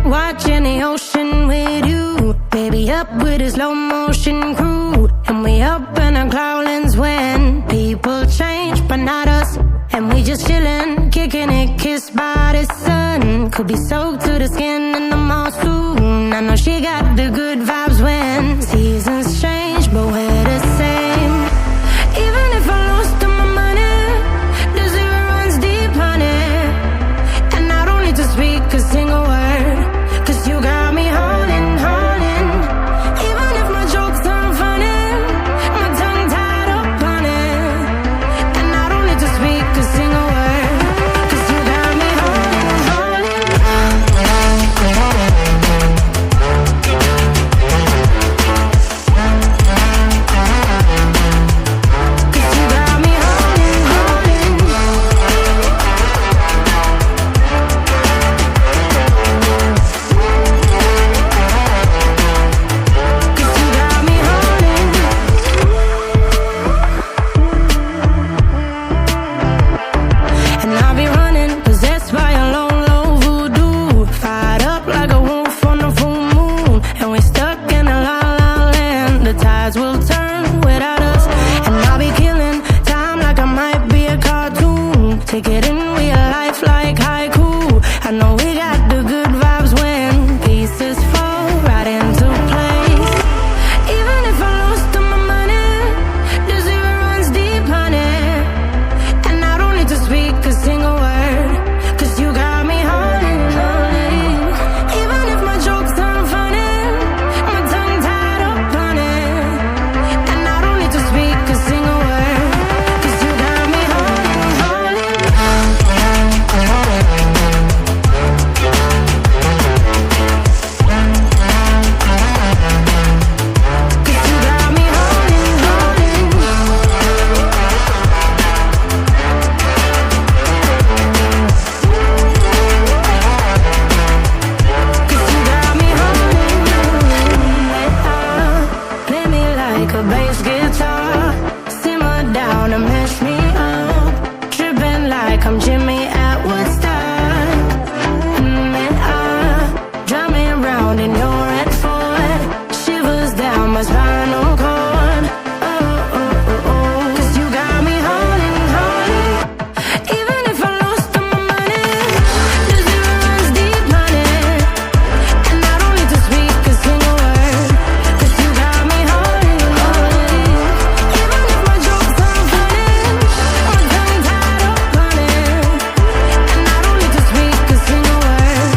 Watching the ocean with you, baby, up with a slow motion crew. And we up in our cloudlands when people change, but not us. And we just chillin', kicking it, kissed by the sun. Could be soaked to the skin in the mall soon. I know she got the good vibes when seasons change, but we're the same. Even if I lost all my money, the zero runs deep, honey. And I don't need to speak a single word, 'cause you got me holding, holding. Even if my jokes aren't funny, my tongue tied up on it. And I don't need to speak a single word, 'cause you got me holding, holding. 'Cause you got me holding, holding. And I'll be running, possessed by a low, low voodoo. Fired up like a wolf on the full moon. And we're stuck in a la la land. The tides will turn without us. And I'll be killing time like I might be a cartoon. Take it in real life like haiku. I know we got the good vibes when pieces fall right into place. Even if I lost all my money, the zero runs deep, honey. And I don't need to speak a single word, 'cause you got me holding, holding. Even if my jokes aren't funny, my tongue tied up on it. And I don't need to speak a single word, 'cause you got me holding, holding. 'Cause you got me holding, holding. 'Cause you got me holding, holding. Play me like a bass guitar, simmer down and mash me up, tripping like I'm Jimmy at Woodstock. Drive me around in your red Ford, shivers down my spinal cord. Oh, oh, oh, oh. 'Cause you got me holding, holding. Even if I lost all my money, the zero runs deep, honey. And I don't need to speak a single word, 'cause you got me holding, holding. Even if my jokes aren't funny, my tongue tied up on it. And I don't need to speak a single word,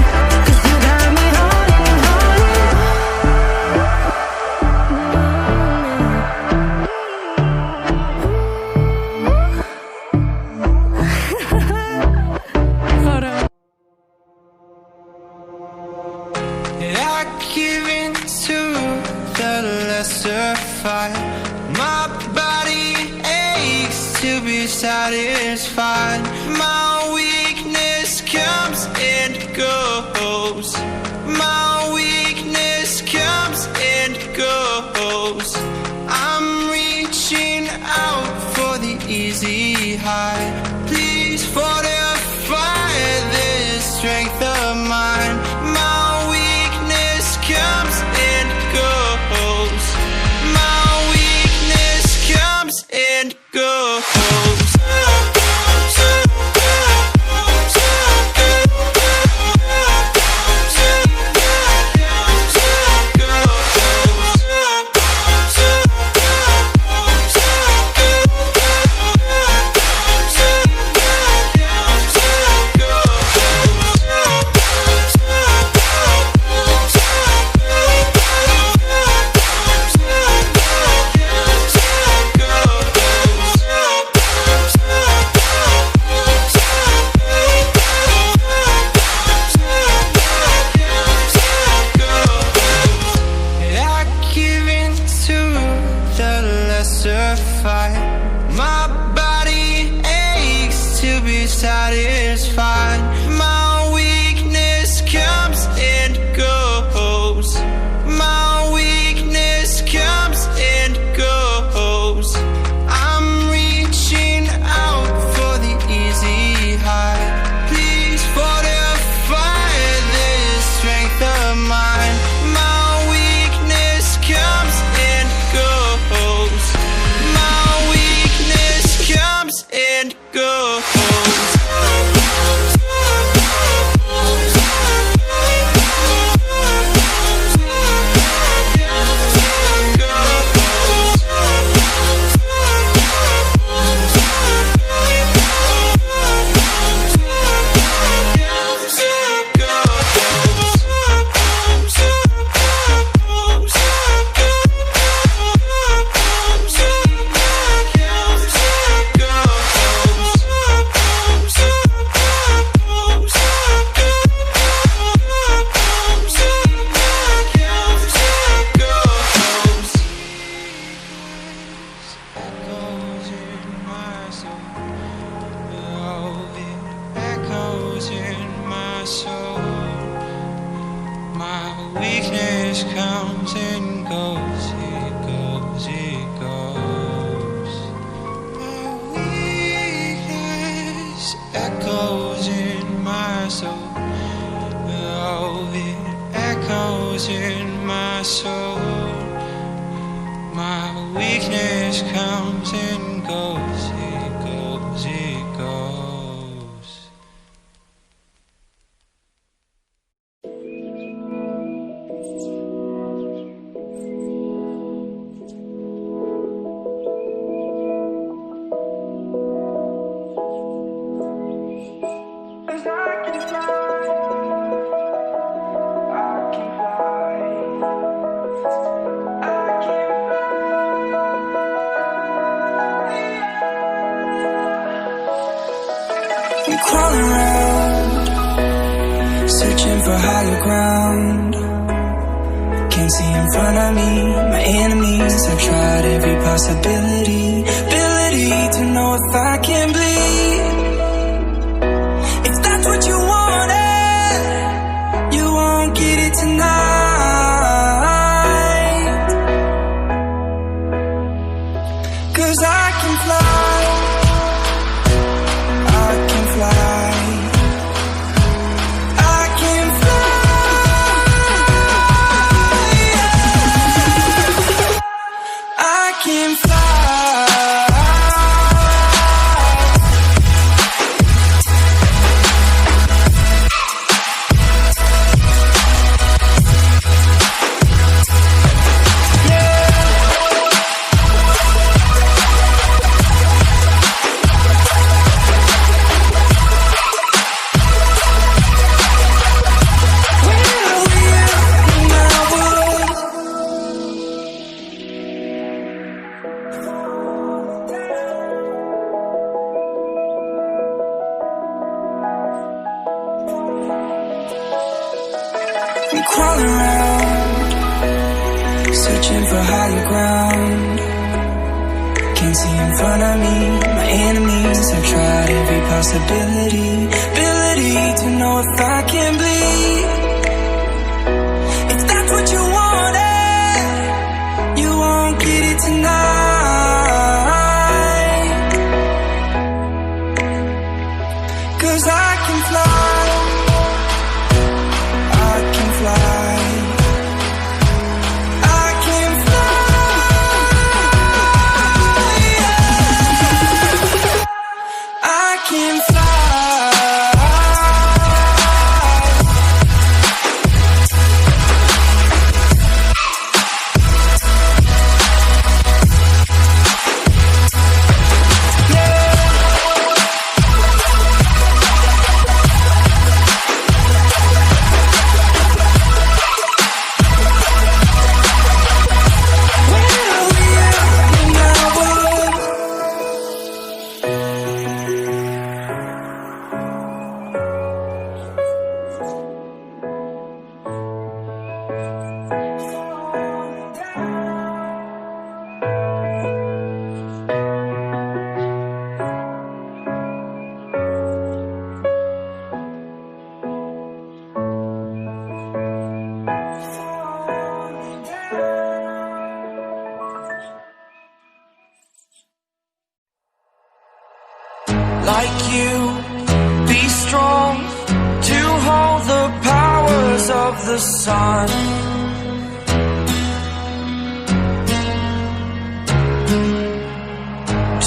'cause you got me holding, holding. Hold on. I give in to the lesser fight. My body aches to be satisfied. My weakness comes and goes. My weakness comes and goes. I'm reaching out for the easy high. Please fortify this strength of mine. My weakness comes and goes. My weakness comes and goes. I give in to the lesser fight. My body satisfied. My weakness comes and goes. My weakness comes and goes. I'm reaching out for the easy high. Please fortify this strength of mine. My weakness comes and goes. My weakness comes and goes. Crawling around, searching for higher ground. Can't see in front of me, my enemies. I've tried every possibility, ability to know if I can bleed. If that's what you wanted, you won't get it tonight. 'Cause I can fly. Crawling around, searching for higher ground. Can't see in front of me, my enemies. I've tried every possibility, ability to know if I can bleed. If that's what you wanted, you won't get it tonight. 'Cause I can fly. like you. Be strong to hold the powers of the sun.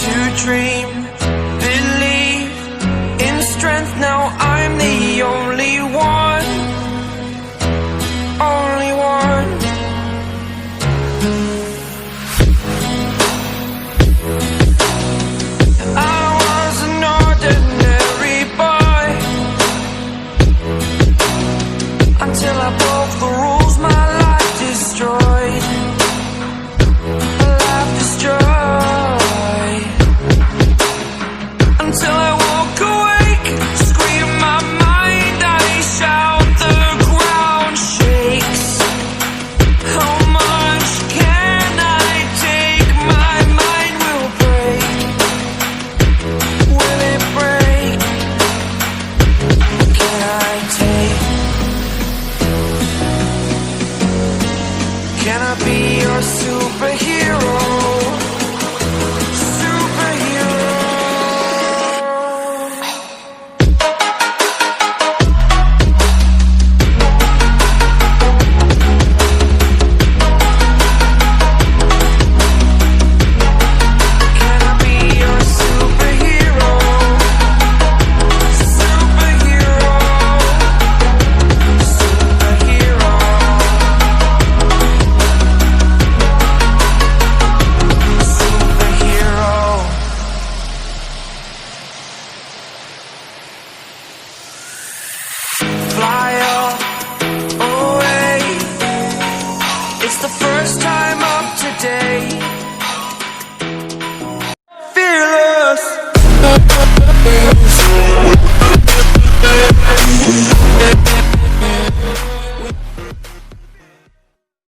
To dream, believe in strength. Now I'm the only one, only one. I was an ordinary boy until I broke the rules. My life destroyed, a life destroyed. Until I woke awake, scream my mind, I shout, the ground shakes. How much can I take? My mind will break. Will it break? Can I take? Can I be your superhero? Superhero. Can I be your superhero? Superhero. Superhero. Superhero. Fly away. It's the first time